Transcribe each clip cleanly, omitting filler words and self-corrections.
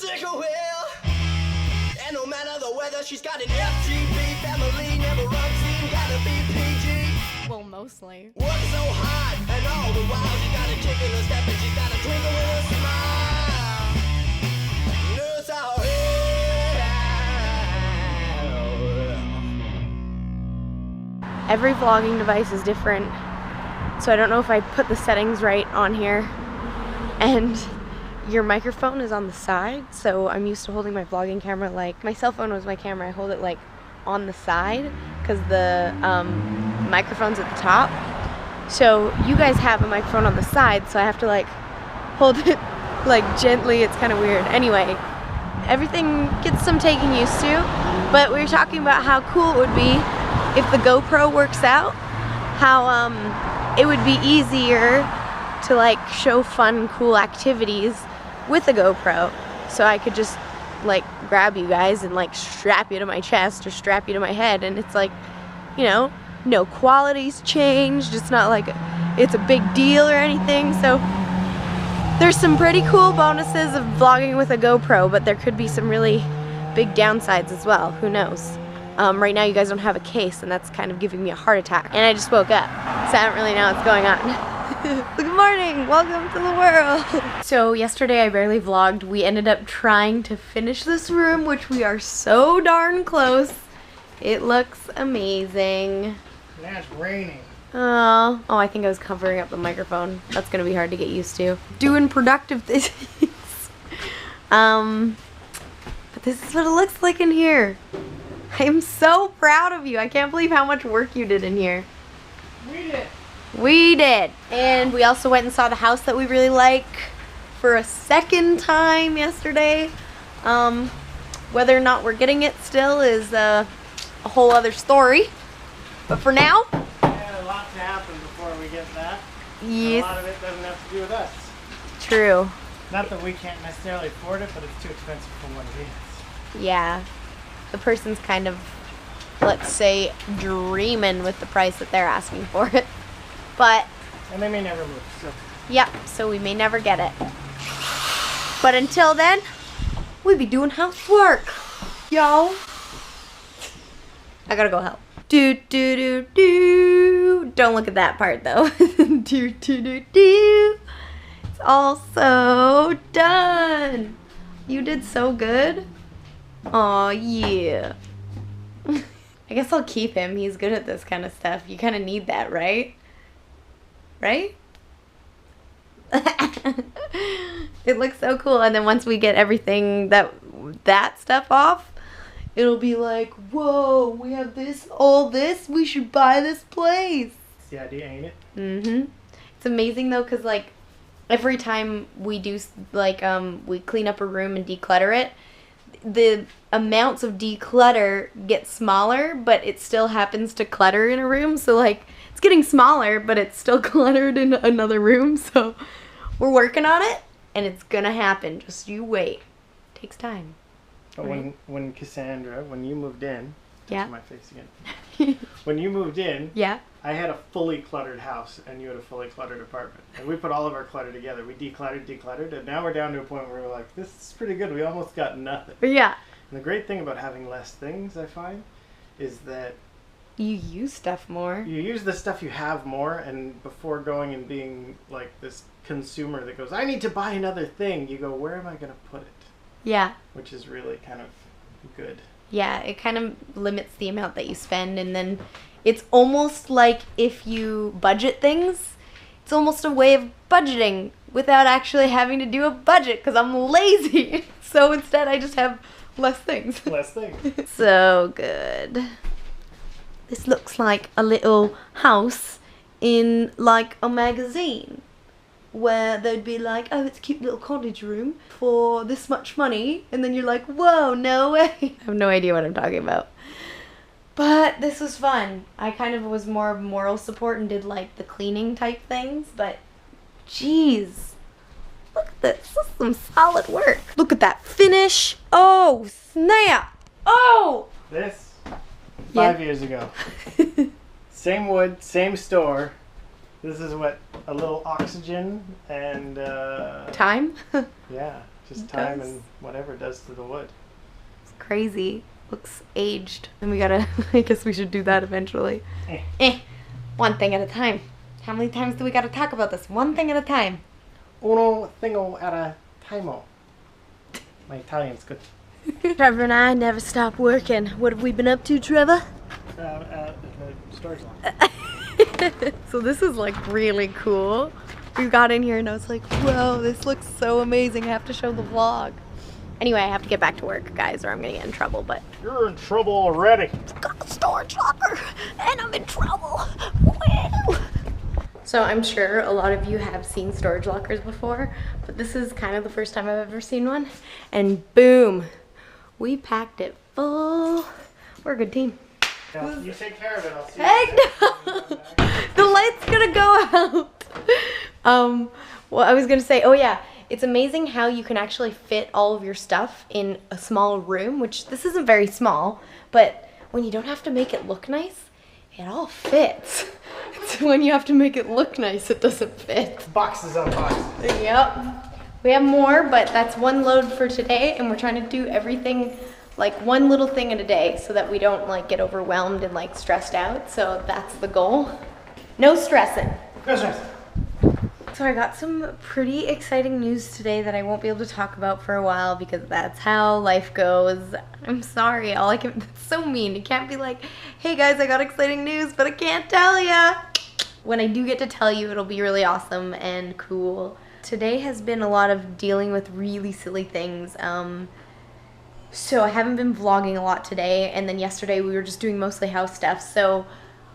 sick of will. And no matter the weather, she's got an FTP family, never unseen, gotta be PG. Well, mostly. Work so hard, and all the while she got a kick in her step and she's got a twinkle in her smile. NerdzRL. Every vlogging device is different, so I don't know if I put the settings right on here. And your microphone is on the side, so I'm used to holding my vlogging camera like, my cell phone was my camera, I hold it like on the side because the microphone's at the top. So you guys have a microphone on the side, so I have to like hold it like gently. It's kind of weird. Anyway, everything gets some taking used to, but we were talking about how cool it would be if the GoPro works out, how it would be easier to like show fun, cool activities with a GoPro. So I could just like grab you guys and like strap you to my chest or strap you to my head, and it's like, you know, no quality's changed. It's not like it's a big deal or anything. So there's some pretty cool bonuses of vlogging with a GoPro, but there could be some really big downsides as well. Who knows? Right now you guys don't have a case, and that's kind of giving me a heart attack. And I just woke up, so I don't really know what's going on. Good morning, welcome to the world. So yesterday I barely vlogged. We ended up trying to finish this room, which we are so darn close. It looks amazing. Now it's raining. Oh, I think I was covering up the microphone. That's gonna be hard to get used to. Doing productive things. But this is what it looks like in here. I'm so proud of you. I can't believe how much work you did in here. We did. And we also went and saw the house that we really like for a second time yesterday. Whether or not we're getting it still is a whole other story. But for now, Yeah, a lot to happen before we get that. yes, A lot of it doesn't have to do with us. true. Not that we can't necessarily afford it, but it's too expensive for what it is. Yeah, the person's kind of, let's say, dreaming with the price that they're asking for it. But, And they may never move, so. yep, so we may never get it. But until then, we be doing housework, y'all. I gotta go help. Do do do do. Don't look at that part though. Do do do do. It's also done. You did so good. Aw, yeah. I guess I'll keep him. He's good at this kind of stuff. You kind of need that, right? Right? It looks so cool. And then once we get everything that stuff off, it'll be like, whoa, we have this, all this, we should buy this place. It's the idea, ain't it? Mm-hmm. It's amazing though, because like every time we do like we clean up a room and declutter it, the amounts of declutter get smaller, but it still happens to clutter in a room. So like it's getting smaller, but it's still cluttered in another room. So we're working on it, and it's gonna happen. Just you wait. Takes time. But Right. when Cassandra, when you moved in, Yeah. touch my face again. When you moved in, Yeah. I had a fully cluttered house, and you had a fully cluttered apartment. And we put all of our clutter together. We decluttered, and now we're down to a point where we're like, this is pretty good. We almost got nothing. Yeah. And the great thing about having less things, I find, is that You use stuff more. you use the stuff you have more, and before going and being like this consumer that goes, I need to buy another thing, you go, where am I going to put it? Yeah. Which is really kind of good. Yeah, it kind of limits the amount that you spend, and then it's almost like if you budget things, it's almost a way of budgeting without actually having to do a budget because I'm lazy. So instead I just have less things. Less things. So good. This looks like a little house in like a magazine where they'd be like, oh, it's a cute little cottage room for this much money, and then you're like, whoa, no way. I have no idea what I'm talking about. But this was fun. I kind of was more of moral support and did like the cleaning type things, but geez, look at this. This is some solid work. Look at that finish. Oh, snap. Oh! This, Yeah. 5 years ago. Same wood, same store. This is what, a little oxygen and, Time? yeah, Just It time does. and whatever it does to the wood. It's crazy. Looks aged. And we gotta, I guess we should do that eventually. One thing at a time. How many times do we gotta talk about this? One thing at a time. Uno thingo at a timeo. My Italian's good. Trevor and I never stop working. What have we been up to, Trevor? The storage locker. So this is like really cool. We got in here and I was like, whoa, this looks so amazing. I have to show the vlog. Anyway, I have to get back to work, guys, or I'm gonna get in trouble, but You're in trouble already. got a storage locker and I'm in trouble. Woo! So I'm sure a lot of you have seen storage lockers before, but this is kind of the first time I've ever seen one. And boom, we packed it full. We're a good team. Yeah, you take care of it. I'll see Heck no! The light's gonna go out. Well, I was gonna say, oh yeah, it's amazing how you can actually fit all of your stuff in a small room, which this isn't very small, but when you don't have to make it look nice, it all fits. It's when you have to make it look nice, it doesn't fit. Boxes on boxes. Yep. We have more, but that's one load for today, and we're trying to do everything like one little thing in a day so that we don't like get overwhelmed and like stressed out. So that's the goal. No stressing. No stress. So I got some pretty exciting news today that I won't be able to talk about for a while because that's how life goes. I'm sorry, all I can, that's so mean. You can't be like, hey guys, I got exciting news, but I can't tell ya. When I do get to tell you, it'll be really awesome and cool. Today has been a lot of dealing with really silly things. So I haven't been vlogging a lot today, and then yesterday we were just doing mostly house stuff, so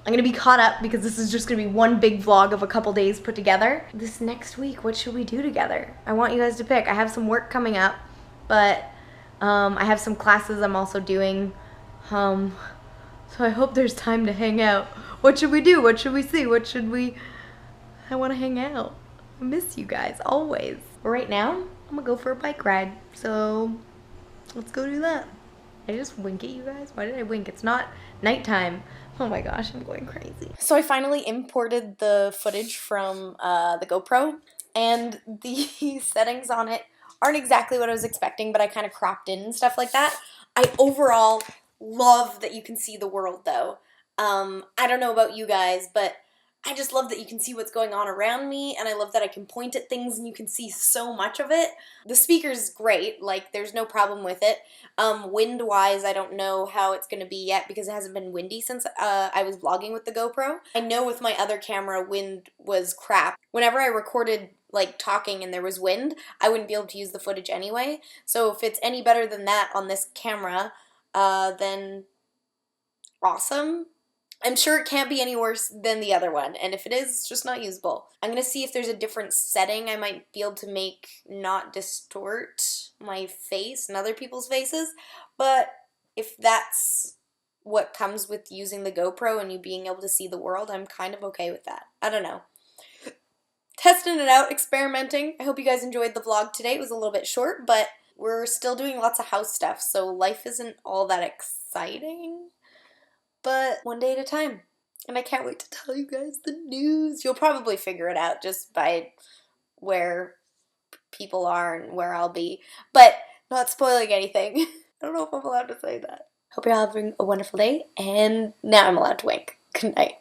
I'm gonna be caught up because this is just gonna be one big vlog of a couple days put together. This next week, what should we do together? I want you guys to pick. I have some work coming up, but I have some classes I'm also doing, so I hope there's time to hang out. What should we do? What should we see? What should we... I wanna hang out. I miss you guys, always. But right now, I'm gonna go for a bike ride, so let's go do that. I just wink at you guys? Why did I wink? It's not nighttime. Oh my gosh, I'm going crazy. So I finally imported the footage from the GoPro, and the settings on it aren't exactly what I was expecting, but I kind of cropped in and stuff like that. I overall love that you can see the world though. I don't know about you guys, but I just love that you can see what's going on around me, and I love that I can point at things and you can see so much of it. The speaker's great, like there's no problem with it. Wind-wise, I don't know how it's going to be yet because it hasn't been windy since I was vlogging with the GoPro. I know with my other camera, wind was crap. Whenever I recorded like talking and there was wind, I wouldn't be able to use the footage anyway. So if it's any better than that on this camera, then awesome. I'm sure it can't be any worse than the other one, and if it is, it's just not usable. I'm going to see if there's a different setting I might be able to make not distort my face and other people's faces, but if that's what comes with using the GoPro and you being able to see the world, I'm kind of okay with that. I don't know. Testing it out, experimenting. I hope you guys enjoyed the vlog today. It was a little bit short, but we're still doing lots of house stuff, so life isn't all that exciting. But one day at a time. And I can't wait to tell you guys the news. You'll probably figure it out just by where people are and where I'll be. But not spoiling anything. I don't know if I'm allowed to say that. Hope you're all having a wonderful day. And now I'm allowed to wink. Good night.